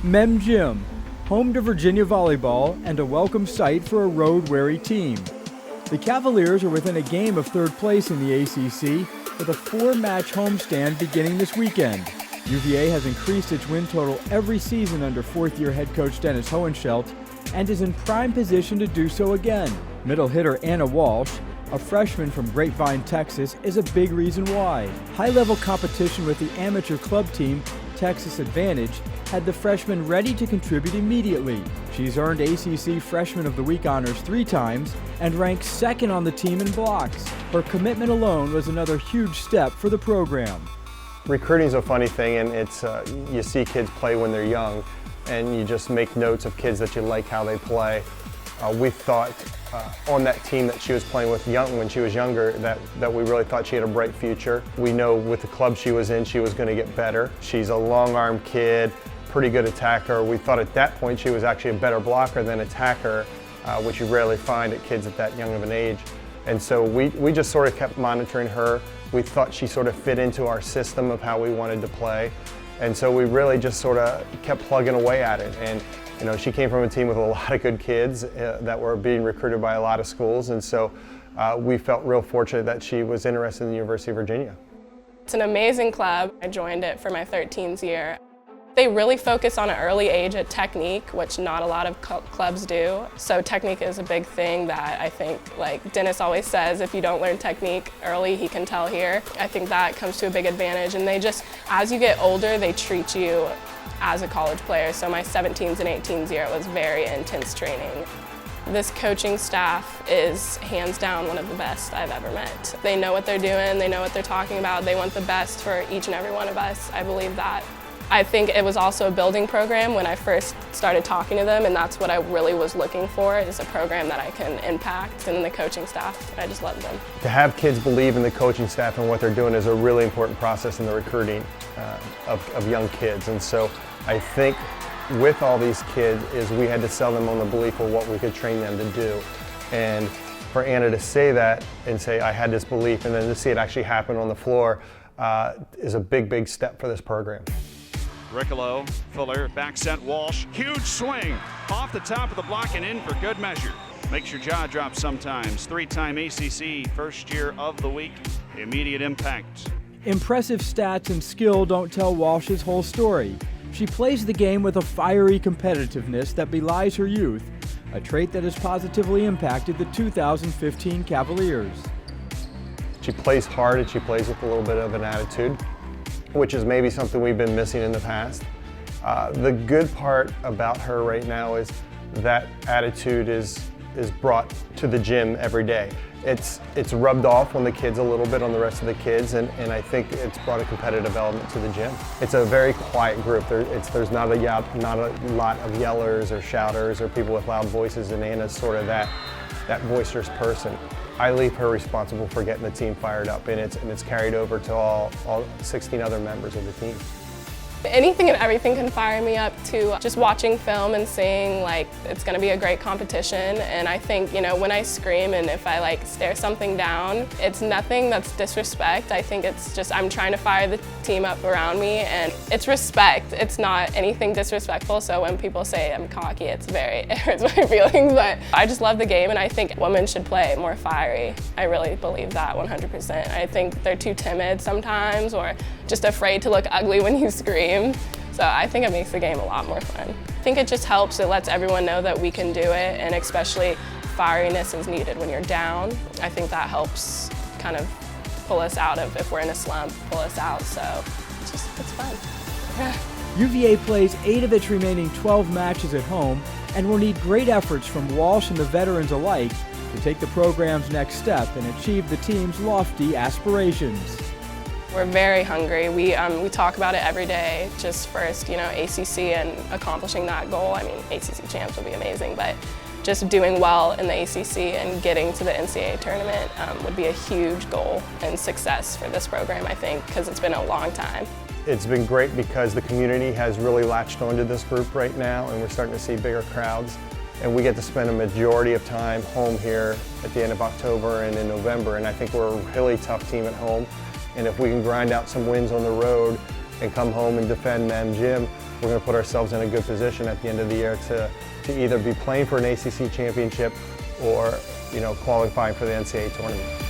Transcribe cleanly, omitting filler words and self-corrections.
Mem Gym, home to Virginia volleyball and a welcome sight for a road-weary team. The Cavaliers are within a game of third place in the ACC with a 4-match homestand beginning this weekend. UVA has increased its win total every season under fourth-year head coach Dennis Hohenschelt and is in prime position to do so again. Middle hitter Anna Walsh, a freshman from Grapevine, Texas, is a big reason why. High-level competition with the amateur club team, Texas Advantage, had the freshman ready to contribute immediately. She's earned ACC Freshman of the Week honors 3 times and ranks second on the team in blocks. Her commitment alone was another huge step for the program. Recruiting is a funny thing, and it's you see kids play when they're young, and you just make notes of kids that you like how they play. We thought on that team that she was playing with when she was younger that we really thought she had a bright future. We know with the club she was in, she was going to get better. She's a long-arm kid, pretty good attacker. We thought at that point she was actually a better blocker than attacker, which you rarely find at kids at that young of an age. And so we just sort of kept monitoring her. We thought she sort of fit into our system of how we wanted to play. And so we really just sort of kept plugging away at it. And you know, she came from a team with a lot of good kids that were being recruited by a lot of schools. And so we felt real fortunate that she was interested in the University of Virginia. It's an amazing club. I joined it for my 13th year. They really focus on an early age at technique, which not a lot of clubs do. So technique is a big thing that I think, like Dennis always says, if you don't learn technique early, he can tell here. I think that comes to a big advantage. And they just, as you get older, they treat you as a college player. So my 17s and 18s year, it was very intense training. This coaching staff is hands down one of the best I've ever met. They know what they're doing, they know what they're talking about, they want the best for each and every one of us. I believe that. I think it was also a building program when I first started talking to them, and that's what I really was looking for, is a program that I can impact, and the coaching staff, I just love them. To have kids believe in the coaching staff and what they're doing is a really important process in the recruiting of young kids. And so I think with all these kids is we had to sell them on the belief of what we could train them to do. And for Anna to say that and say, I had this belief, and then to see it actually happen on the floor is a big, big step for this program. Riccolo, Fuller, back set Walsh, huge swing, off the top of the block and in for good measure. Makes your jaw drop sometimes. 3-time ACC First Year of the Week, immediate impact. Impressive stats and skill don't tell Walsh's whole story. She plays the game with a fiery competitiveness that belies her youth, a trait that has positively impacted the 2015 Cavaliers. She plays hard and she plays with a little bit of an attitude, which is maybe something we've been missing in the past. The good part about her right now is that attitude is brought to the gym every day. It's rubbed off on the kids a little bit on the rest of the kids, and I think it's brought a competitive element to the gym. It's a very quiet group. There's not a lot of yellers or shouters or people with loud voices, and Anna's sort of that boisterous person. I leave her responsible for getting the team fired up, and it's carried over to all 16 other members of the team. Anything and everything can fire me up to just watching film and seeing like it's going to be a great competition. And I think, you know, when I scream and if I like stare something down, it's nothing that's disrespect. I think it's just I'm trying to fire the team up around me, and it's respect. It's not anything disrespectful. So when people say I'm cocky, it hurts my feelings. But I just love the game, and I think women should play more fiery. I really believe that 100%. I think they're too timid sometimes, or just afraid to look ugly when you scream. So I think it makes the game a lot more fun. I think it just helps. It lets everyone know that we can do it, and especially fieriness is needed when you're down. I think that helps kind of pull us out of, if we're in a slump, pull us out. So it's fun. UVA plays 8 of its remaining 12 matches at home and will need great efforts from Walsh and the veterans alike to take the program's next step and achieve the team's lofty aspirations. We're very hungry. We talk about it every day. Just first, you know, ACC and accomplishing that goal. I mean, ACC champs would be amazing, but just doing well in the ACC and getting to the NCAA tournament would be a huge goal and success for this program, I think, because it's been a long time. It's been great because the community has really latched onto this group right now, and we're starting to see bigger crowds. And we get to spend a majority of time home here at the end of October and in November, and I think we're a really tough team at home. And if we can grind out some wins on the road and come home and defend Mem Gym, we're going to put ourselves in a good position at the end of the year to either be playing for an ACC championship or, qualifying for the NCAA tournament.